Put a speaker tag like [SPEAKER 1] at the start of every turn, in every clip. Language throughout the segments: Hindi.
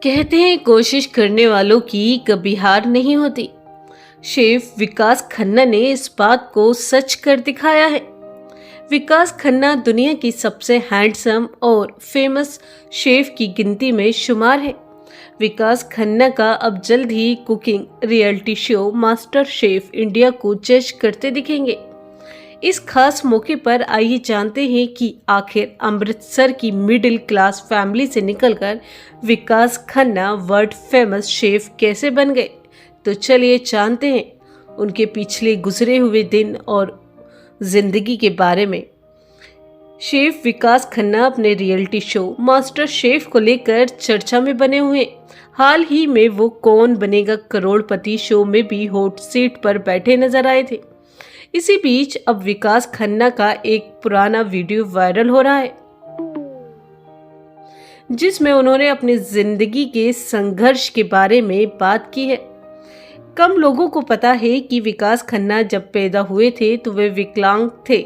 [SPEAKER 1] कहते हैं कोशिश करने वालों की कभी हार नहीं होती। शेफ विकास खन्ना ने इस बात को सच कर दिखाया है। विकास खन्ना दुनिया की सबसे हैंडसम और फेमस शेफ की गिनती में शुमार है। विकास खन्ना का अब जल्द ही cooking reality show master chef India को जज करते दिखेंगे। इस खास मौके पर आइए जानते हैं कि आखिर अमृतसर की मिडिल क्लास फैमिली से निकलकर विकास खन्ना वर्ल्ड फेमस शेफ कैसे बन गए। तो चलिए जानते हैं उनके पिछले गुजरे हुए दिन और जिंदगी के बारे में। शेफ विकास खन्ना अपने रियलिटी शो मास्टर शेफ को लेकर चर्चा में बने हुए हैं। हाल ही में वो कौन बनेगा करोड़पति शो में भी हॉट सीट पर बैठे नजर आए थे। इसी बीच अब विकास खन्ना का एक पुराना वीडियो वायरल हो रहा है, जिसमें उन्होंने अपनी जिंदगी के संघर्ष के बारे में बात की है। कम लोगों को पता है कि विकास खन्ना जब पैदा हुए थे तो वे विकलांग थे।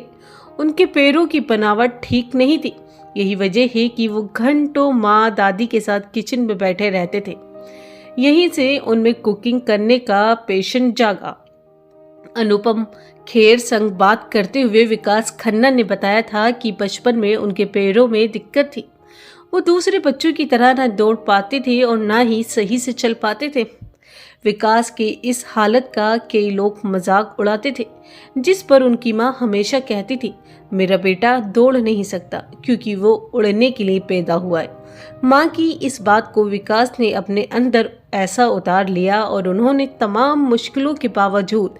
[SPEAKER 1] उनके पैरों की बनावट ठीक नहीं थी। यही वजह है कि वो घंटों माँ दादी के साथ किचन में बैठे रहते थे। यहीं से उनमें कुकिंग करने का पैशन जागा। अनुपम खेर संग बात करते हुए विकास खन्ना ने बताया था कि बचपन में उनके पैरों में दिक्कत थी। वो दूसरे बच्चों की तरह न दौड़ पाते थे और न ही सही से चल पाते थे। विकास के इस हालत का कई लोग मजाक उड़ाते थे, जिस पर उनकी माँ हमेशा कहती थी, मेरा बेटा दौड़ नहीं सकता क्योंकि वो उड़ने के लिए पैदा हुआ है। माँ की इस बात को विकास ने अपने अंदर ऐसा उतार लिया और उन्होंने तमाम मुश्किलों के बावजूद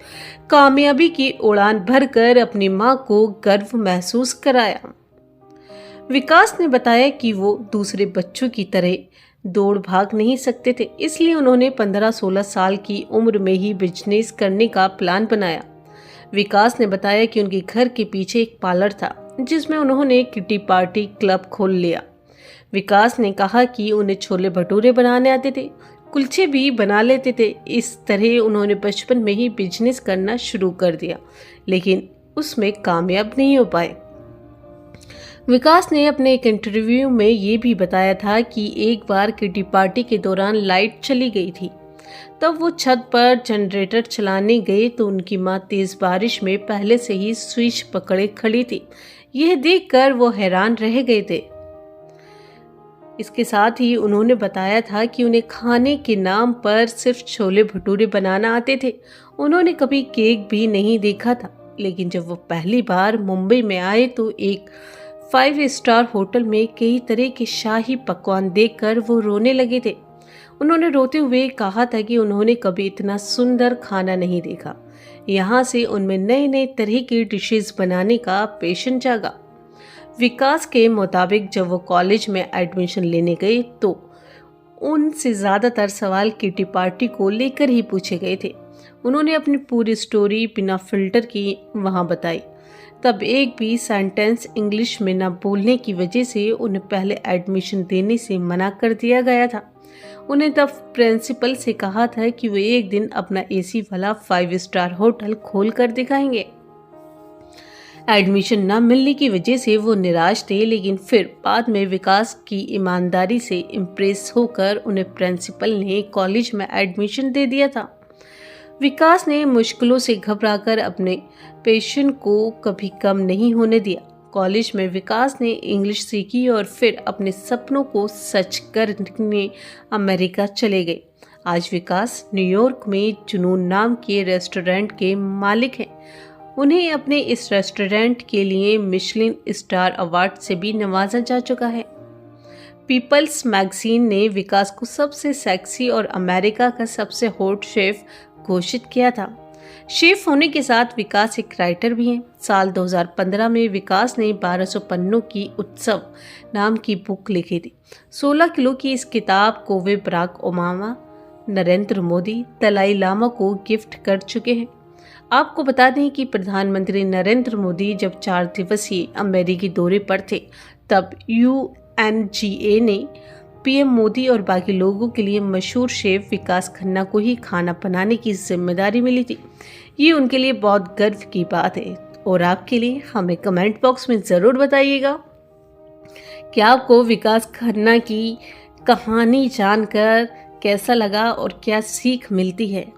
[SPEAKER 1] कामयाबी की उड़ान भरकर अपनी माँ को गर्व महसूस कराया। विकास ने बताया कि वो दूसरे बच्चों की तरह दौड़ भाग नहीं सकते थे, इसलिए उन्होंने 15-16 साल की उम्र में ही बिजनेस करने का प्लान बनाया। विकास ने बताया कि उनके घर के पीछे एक पार्लर था, जिसमें उन्होंने किटी पार्टी क्लब खोल लिया। विकास ने कहा कि उन्हें छोले भटूरे बनाने आते थे, कुलचे भी बना लेते थे। इस तरह उन्होंने बचपन में ही बिजनेस करना शुरू कर दिया, लेकिन उसमें कामयाब नहीं हो पाए। विकास ने अपने एक इंटरव्यू में ये भी बताया था कि एक बार किटी पार्टी के दौरान लाइट चली गई थी। तब वो छत पर जनरेटर चलाने गए तो उनकी माँ तेज बारिश में पहले से ही स्विच पकड़े खड़ी थी। यह देखकर वो हैरान रह गए थे। इसके साथ ही उन्होंने बताया था कि उन्हें खाने के नाम पर सिर्फ छोले भटूरे बनाना आते थे। उन्होंने कभी केक भी नहीं देखा था, लेकिन जब वो पहली बार मुंबई में आए तो एक 5 स्टार होटल में कई तरह के शाही पकवान देखकर वो रोने लगे थे। उन्होंने रोते हुए कहा था कि उन्होंने कभी इतना सुंदर खाना नहीं देखा। यहाँ से उनमें नए नए तरह की डिशेस बनाने का पैशन जागा। विकास के मुताबिक जब वो कॉलेज में एडमिशन लेने गए तो उनसे ज़्यादातर सवाल किटी पार्टी को लेकर ही पूछे गए थे। उन्होंने अपनी पूरी स्टोरी बिना फिल्टर की वहाँ बताई। तब एक भी सेंटेंस इंग्लिश में न बोलने की वजह से उन्हें पहले एडमिशन देने से मना कर दिया गया था। उन्हें तब प्रिंसिपल से कहा था कि वे एक दिन अपना एसी वाला 5 स्टार होटल खोल कर दिखाएंगे। एडमिशन न मिलने की वजह से वो निराश थे, लेकिन फिर बाद में विकास की ईमानदारी से इम्प्रेस होकर उन्हें प्रिंसिपल ने कॉलेज में एडमिशन दे दिया था। विकास ने मुश्किलों से घबराकर अपने पैशन को कभी कम नहीं होने दिया। कॉलेज में विकास ने इंग्लिश सीखी और फिर अपने सपनों को सच करने अमेरिका चले गए। आज विकास न्यूयॉर्क में जुनून नाम के रेस्टोरेंट के मालिक हैं। उन्हें अपने इस रेस्टोरेंट के लिए मिशेलिन स्टार अवार्ड से भी नवाजा जा चुका है। पीपल्स मैगजीन ने विकास को सबसे सेक्सी और अमेरिका का सबसे हॉट शेफ घोषित किया था। शेफ होने के साथ विकास एक राइटर भी हैं। साल 2015 में विकास ने 1200 पन्नों की उत्सव नाम की बुक लिखी थी। 16 किलो की इस किताब को वे बराक ओबामा, नरेंद्र मोदी, दलाई लामा को गिफ्ट कर चुके हैं। आपको बता दें कि प्रधानमंत्री नरेंद्र मोदी जब 4 दिवसीय अमेरिकी दौरे पर थे, तब UNGA ने पीएम मोदी और बाकी लोगों के लिए मशहूर शेफ विकास खन्ना को ही खाना बनाने की जिम्मेदारी मिली थी। ये उनके लिए बहुत गर्व की बात है और आपके लिए हमें कमेंट बॉक्स में ज़रूर बताइएगा कि आपको विकास खन्ना की कहानी जानकर कैसा लगा और क्या सीख मिलती है?